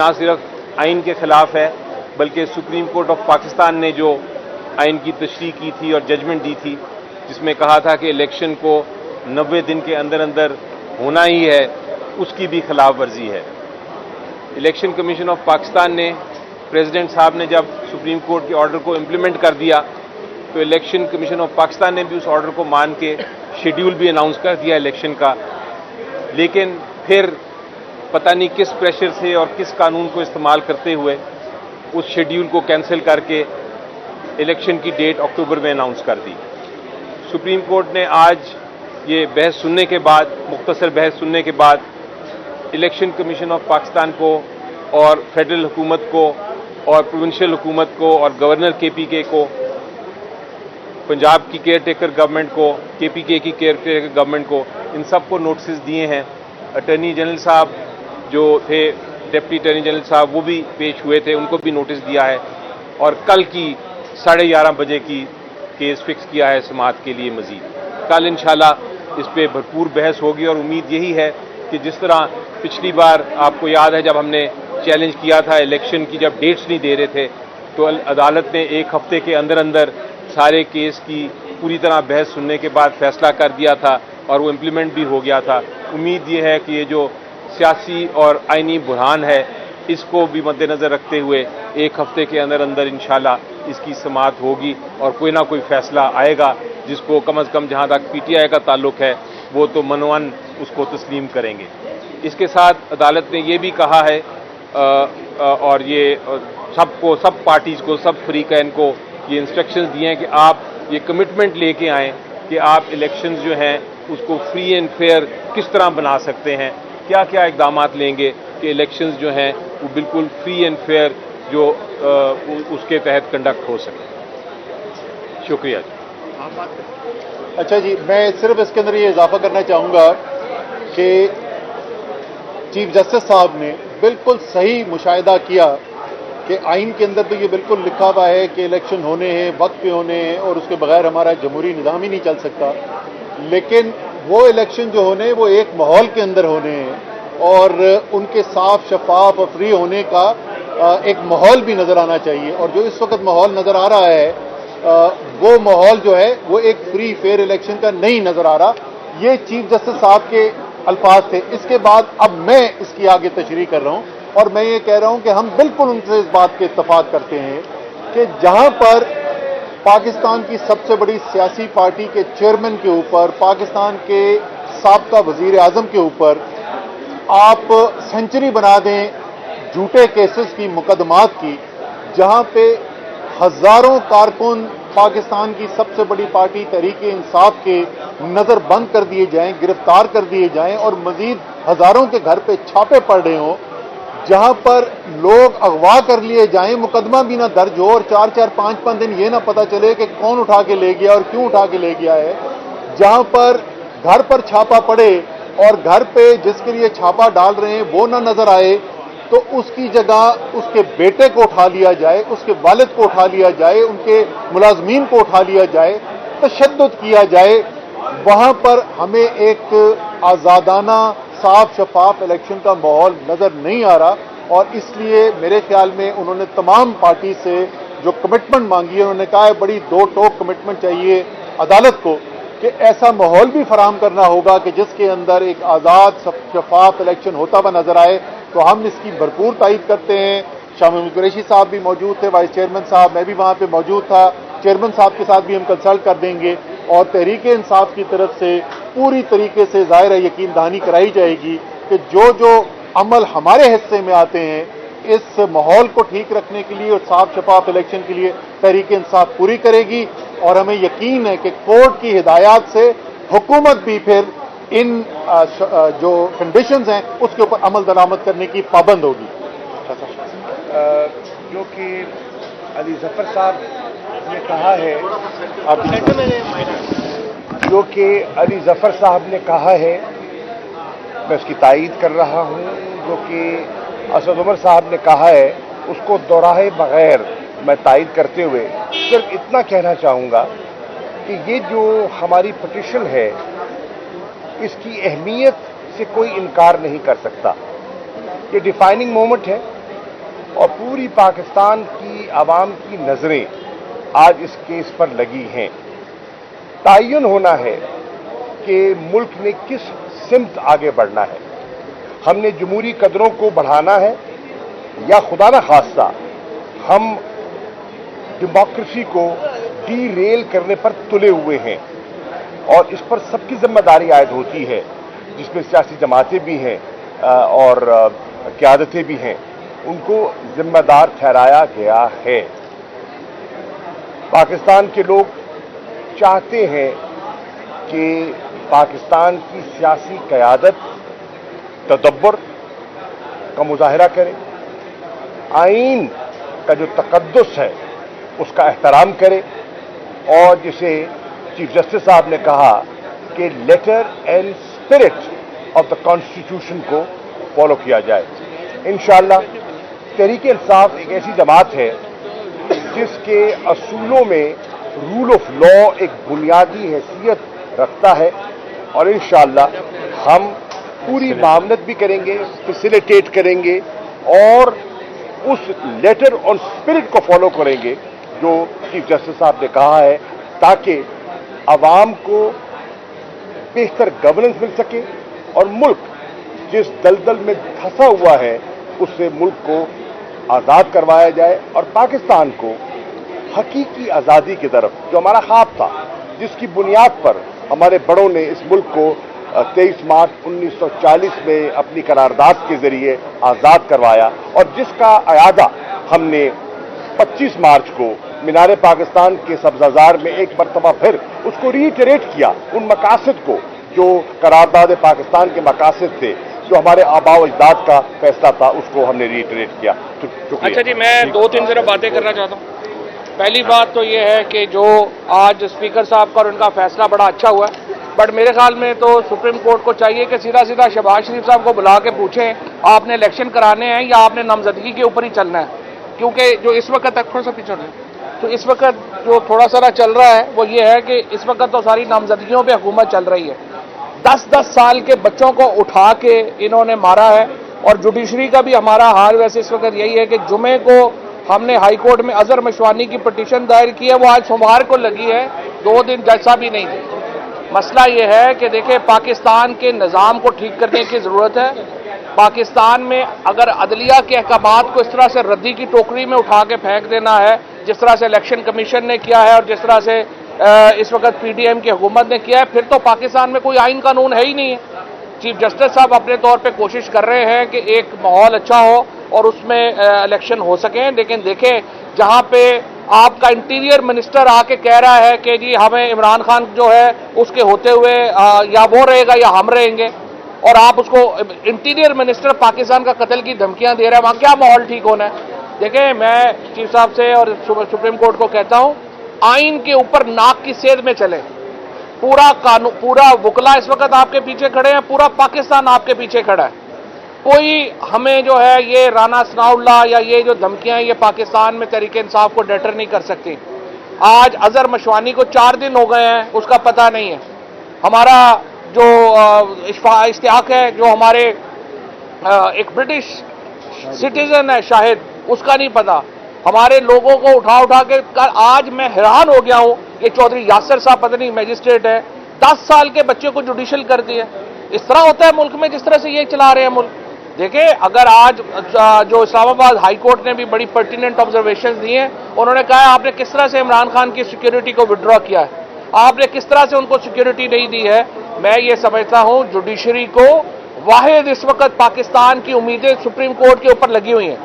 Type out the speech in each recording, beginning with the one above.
نہ صرف آئین کے خلاف ہے بلکہ سپریم کورٹ آف پاکستان نے جو آئین کی تشریح کی تھی اور ججمنٹ دی تھی جس میں کہا تھا کہ الیکشن کو 90 دن کے اندر اندر ہونا ہی ہے، اس کی بھی خلاف ورزی ہے۔ الیکشن کمیشن آف پاکستان نے پریزیڈنٹ صاحب نے جب سپریم کورٹ کے آرڈر کو امپلیمنٹ کر دیا تو الیکشن کمیشن آف پاکستان نے بھی اس آرڈر کو مان کے شیڈیول بھی اناؤنس کر دیا الیکشن کا، لیکن پھر پتہ نہیں کس پریشر سے اور کس قانون کو استعمال کرتے ہوئے اس شیڈیول کو کینسل کر کے الیکشن کی ڈیٹ اکتوبر میں اناؤنس کر دی۔ سپریم کورٹ نے آج یہ بحث سننے کے بعد، مختصر بحث سننے کے بعد، الیکشن کمیشن آف پاکستان کو اور فیڈرل حکومت کو اور پروونشل حکومت کو اور گورنر KPK کو، پنجاب کی کیئر ٹیکر گورنمنٹ کو، KPK کی کیئر ٹیکر گورنمنٹ کو، ان سب کو نوٹسز دیے ہیں۔ اٹارنی جنرل صاحب جو تھے، ڈپٹی اٹارنی جنرل صاحب، وہ بھی پیش ہوئے تھے، ان کو بھی نوٹس دیا ہے، اور کل کی 11:30 بجے کی کیس فکس کیا ہے سماعت کے لیے مزید۔ کل انشاءاللہ اس پہ بھرپور بحث ہوگی، اور امید یہی ہے کہ جس طرح پچھلی بار آپ کو یاد ہے جب ہم نے چیلنج کیا تھا الیکشن کی، جب ڈیٹس نہیں دے رہے تھے تو عدالت نے 1 ہفتے کے اندر اندر سارے کیس کی پوری طرح بحث سننے کے بعد فیصلہ کر دیا تھا اور وہ امپلیمنٹ بھی ہو گیا تھا۔ امید یہ ہے کہ یہ جو سیاسی اور آئینی بحران ہے اس کو بھی مد نظر رکھتے ہوئے 1 ہفتے کے اندر اندر انشاءاللہ اس کی سماعت ہوگی اور کوئی نہ کوئی فیصلہ آئے گا جس کو کم از کم جہاں تک PTI کا تعلق ہے وہ تو منوان اس کو تسلیم کریں گے۔ اس کے ساتھ عدالت نے یہ بھی کہا ہے اور یہ سب پارٹیز کو، سب فریقین کو یہ انسٹرکشنز دیے ہیں کہ آپ یہ کمٹمنٹ لے کے آئیں کہ آپ الیکشنز جو ہیں اس کو فری اینڈ فیئر کس طرح بنا سکتے ہیں، کیا کیا اقدامات لیں گے کہ الیکشنز جو ہیں وہ بالکل فری اینڈ فیئر جو اس کے تحت کنڈکٹ ہو سکے۔ شکریہ جی۔ اچھا جی، میں صرف اس کے اندر یہ اضافہ کرنا چاہوں گا کہ چیف جسٹس صاحب نے بالکل صحیح مشاہدہ کیا کہ آئین کے اندر تو یہ بالکل لکھا ہوا ہے کہ الیکشن ہونے ہیں، وقت پہ ہونے ہیں، اور اس کے بغیر ہمارا جمہوری نظام ہی نہیں چل سکتا، لیکن وہ الیکشن جو ہونے ہیں وہ ایک ماحول کے اندر ہونے ہیں اور ان کے صاف، شفاف اور فری ہونے کا ایک ماحول بھی نظر آنا چاہیے، اور جو اس وقت ماحول نظر آ رہا ہے وہ ماحول جو ہے وہ ایک فری فیئر الیکشن کا نہیں نظر آ رہا۔ یہ چیف جسٹس صاحب کے الفاظ تھے۔ اس کے بعد اب میں اس کی آگے تشریح کر رہا ہوں، اور میں یہ کہہ رہا ہوں کہ ہم بالکل ان سے اس بات کے اتفاق کرتے ہیں کہ جہاں پر پاکستان کی سب سے بڑی سیاسی پارٹی کے چیئرمین کے اوپر، پاکستان کے سابقہ وزیر اعظم کے اوپر آپ سینچری بنا دیں جھوٹے کیسز کی، مقدمات کی، جہاں پہ ہزاروں کارکن پاکستان کی سب سے بڑی پارٹی تحریک انصاف کے نظر بند کر دیے جائیں، گرفتار کر دیے جائیں، اور مزید ہزاروں کے گھر پہ چھاپے پڑ رہے ہوں، جہاں پر لوگ اغوا کر لیے جائیں، مقدمہ بھی نہ درج ہو، اور 4-4 5-5 دن یہ نہ پتہ چلے کہ کون اٹھا کے لے گیا اور کیوں اٹھا کے لے گیا ہے، جہاں پر گھر پر چھاپا پڑے اور گھر پہ جس کے لیے چھاپا ڈال رہے ہیں وہ نہ نظر آئے، تو اس کی جگہ اس کے بیٹے کو اٹھا لیا جائے، اس کے والد کو اٹھا لیا جائے، ان کے ملازمین کو اٹھا لیا جائے، تشدد کیا جائے، وہاں پر ہمیں ایک آزادانہ، صاف شفاف الیکشن کا ماحول نظر نہیں آ رہا، اور اس لیے میرے خیال میں انہوں نے تمام پارٹی سے جو کمٹمنٹ مانگی ہے، انہوں نے کہا ہے بڑی دو ٹوک کمٹمنٹ چاہیے عدالت کو کہ ایسا ماحول بھی فراہم کرنا ہوگا کہ جس کے اندر ایک آزاد شفاف الیکشن ہوتا ہوا نظر آئے۔ تو ہم اس کی بھرپور تائید کرتے ہیں۔ شاہ محمود قریشی صاحب بھی موجود تھے، وائس چیئرمین صاحب، میں بھی وہاں پہ موجود تھا، چیئرمین صاحب کے ساتھ بھی ہم کنسلٹ کر دیں گے، اور تحریک انصاف کی طرف سے پوری طریقے سے ظاہر یقین دہانی کرائی جائے گی کہ جو عمل ہمارے حصے میں آتے ہیں اس ماحول کو ٹھیک رکھنے کے لیے اور صاف شفاف الیکشن کے لیے تحریک انصاف پوری کرے گی، اور ہمیں یقین ہے کہ کورٹ کی ہدایات سے حکومت بھی پھر ان جو کنڈیشنز ہیں اس کے اوپر عمل درآمد کرنے کی پابند ہوگی۔ جو کہ علی ظفر صاحب نے کہا ہے، جو کہ علی ظفر صاحب نے کہا ہے، میں اس کی تائید کر رہا ہوں۔ جو کہ اسد عمر صاحب نے کہا ہے اس کو دوہرائے بغیر میں تائید کرتے ہوئے صرف اتنا کہنا چاہوں گا کہ یہ جو ہماری پٹیشن ہے اس کی اہمیت سے کوئی انکار نہیں کر سکتا۔ یہ ڈیفائننگ مومنٹ ہے اور پوری پاکستان کی عوام کی نظریں آج اس کیس پر لگی ہیں۔ تعین ہونا ہے کہ ملک نے کس سمت آگے بڑھنا ہے۔ ہم نے جمہوری قدروں کو بڑھانا ہے یا خدا نہ خواستہ ہم ڈیموکریسی کو ڈی ریل کرنے پر تلے ہوئے ہیں، اور اس پر سب کی ذمہ داری عائد ہوتی ہے، جس میں سیاسی جماعتیں بھی ہیں اور قیادتیں بھی ہیں، ان کو ذمہ دار ٹھہرایا گیا ہے۔ پاکستان کے لوگ چاہتے ہیں کہ پاکستان کی سیاسی قیادت تدبر کا مظاہرہ کرے، آئین کا جو تقدس ہے اس کا احترام کرے، اور جسے چیف جسٹس صاحب نے کہا کہ letter and spirit of the constitution کو فالو کیا جائے۔ انشاءاللہ تحریک انصاف ایک ایسی جماعت ہے جس کے اصولوں میں رول آف لا ایک بنیادی حیثیت رکھتا ہے، اور انشاءاللہ ہم پوری معاونت بھی کریں گے، فیسیلیٹیٹ کریں گے، اور اس لیٹر آن اسپرٹ کو فالو کریں گے جو چیف جسٹس صاحب نے کہا ہے، تاکہ عوام کو بہتر گورننس مل سکے اور ملک جس دلدل میں پھنسا ہوا ہے اس سے ملک کو آزاد کروایا جائے، اور پاکستان کو حقیقی آزادی کی طرف، جو ہمارا خواب تھا، جس کی بنیاد پر ہمارے بڑوں نے اس ملک کو 23 مارچ 1940 میں اپنی قرارداد کے ذریعے آزاد کروایا، اور جس کا اعادہ ہم نے 25 مارچ کو مینار پاکستان کے سبززار میں ایک مرتبہ پھر اس کو ریٹریٹ کیا، ان مقاصد کو جو قرارداد پاکستان کے مقاصد تھے، جو ہمارے آباء و اجداد کا فیصلہ تھا، اس کو ہم نے ریٹریٹ کیا۔ اچھا جی، میں دو تین ذرا باتیں کرنا چاہتا ہوں۔ پہلی بات تو یہ ہے کہ جو آج اسپیکر صاحب کا اور ان کا فیصلہ بڑا اچھا ہوا ہے، بٹ میرے خیال میں تو سپریم کورٹ کو چاہیے کہ سیدھا سیدھا شہباز شریف صاحب کو بلا کے پوچھیں آپ نے الیکشن کرانے ہیں یا آپ نے نامزدگی کے اوپر ہی چلنا ہے، کیونکہ جو اس وقت تک تھوڑا سا پیچھے تو اس وقت جو تھوڑا سا چل رہا ہے وہ یہ ہے کہ اس وقت تو ساری نامزدگیوں پہ حکومت چل رہی ہے۔ 10 سال کے بچوں کو اٹھا کے انہوں نے مارا ہے، اور جوڈیشری کا بھی ہمارا حال ویسے اس وقت یہی ہے کہ جمعے کو ہم نے ہائی کورٹ میں اظہر مشوانی کی پٹیشن دائر کی ہے، وہ آج سوموار کو لگی ہے، 2 دن جج صاحب بھی نہیں تھے۔ مسئلہ یہ ہے کہ دیکھیں پاکستان کے نظام کو ٹھیک کرنے کی ضرورت ہے۔ پاکستان میں اگر عدلیہ کے احکامات کو اس طرح سے ردی کی ٹوکری میں اٹھا کے پھینک دینا ہے، جس طرح سے الیکشن کمیشن نے کیا ہے اور جس طرح سے اس وقت پی ڈی ایم کی حکومت نے کیا ہے، پھر تو پاکستان میں کوئی آئین قانون ہے ہی نہیں ہے۔ چیف جسٹس صاحب اپنے طور پہ کوشش کر رہے ہیں کہ ایک ماحول اچھا ہو اور اس میں الیکشن ہو سکیں، لیکن دیکھیں جہاں پہ آپ کا انٹیریئر منسٹر آ کے کہہ رہا ہے کہ جی ہمیں عمران خان جو ہے اس کے ہوتے ہوئے یا وہ رہے گا یا ہم رہیں گے، اور آپ اس کو انٹیریئر منسٹر پاکستان کا قتل کی دھمکیاں دے رہے ہیں، وہاں کیا ماحول ٹھیک ہونا ہے؟ دیکھیں میں چیف صاحب سے اور سپریم کورٹ کو کہتا ہوں، آئین کے اوپر ناک کی سیدھ میں چلیں۔ پورا قانون، پورا وکلا اس وقت آپ کے پیچھے کھڑے ہیں، پورا پاکستان آپ کے پیچھے کھڑا ہے۔ کوئی ہمیں جو ہے یہ رانا ثناء اللہ یا یہ جو دھمکیاں ہیں یہ پاکستان میں تحریک انصاف کو ڈیٹر نہیں کر سکتی۔ آج اظہر مشوانی کو 4 دن ہو گئے ہیں، اس کا پتہ نہیں ہے۔ ہمارا جو اشتیاق ہے جو ہمارے ایک برٹش سٹیزن ہے شاہد، اس کا نہیں پتا۔ ہمارے لوگوں کو اٹھا کے آج میں حیران ہو گیا ہوں، یہ چودھری یاسر صاحب پتہ نہیں میجسٹریٹ ہے، 10 سال کے بچے کو جوڈیشل کر دیا۔ اس طرح ہوتا ہے ملک میں جس طرح سے یہ چلا رہے ہیں ملک۔ دیکھیں اگر آج جو اسلام آباد ہائی کورٹ نے بھی بڑی پرٹیننٹ آبزرویشنز دی ہیں، انہوں نے کہا ہے آپ نے کس طرح سے عمران خان کی سیکیورٹی کو وڈرا کیا ہے، آپ نے کس طرح سے ان کو سیکیورٹی نہیں دی ہے۔ میں یہ سمجھتا ہوں جوڈیشری کو واحد اس وقت پاکستان کی امیدیں سپریم کورٹ کے اوپر لگی ہوئی ہیں،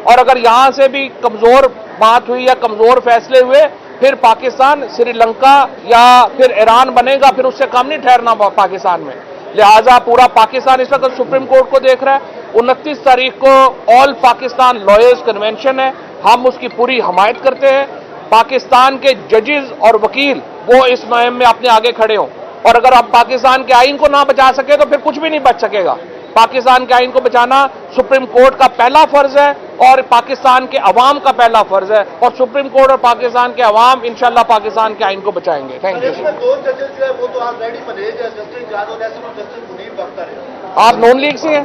اور اگر یہاں سے بھی کمزور بات ہوئی یا کمزور فیصلے ہوئے پھر پاکستان سری لنکا یا پھر ایران بنے گا، پھر اس سے کم نہیں ٹھہرنا پاکستان میں۔ لہٰذا پورا پاکستان اس وقت سپریم کورٹ کو دیکھ رہا ہے۔ 29 تاریخ کو آل پاکستان لائرز کنونشن ہے، ہم اس کی پوری حمایت کرتے ہیں۔ پاکستان کے ججز اور وکیل وہ اس مہم میں اپنے آگے کھڑے ہوں، اور اگر ہم پاکستان کے آئین کو نہ بچا سکے تو پھر کچھ بھی نہیں بچ سکے گا۔ پاکستان کے آئین کو بچانا سپریم کورٹ کا پہلا فرض ہے اور پاکستان کے عوام کا پہلا فرض ہے، اور سپریم کورٹ اور پاکستان کے عوام انشاءاللہ پاکستان کے آئین کو بچائیں گے۔ Thank you. 2 ججز جو ہے وہ تو آلریڈی ملے ہیں، جسٹس جاز اور جسٹس منیر بختر ہے۔ آپ نون لیگ سے ہیں؟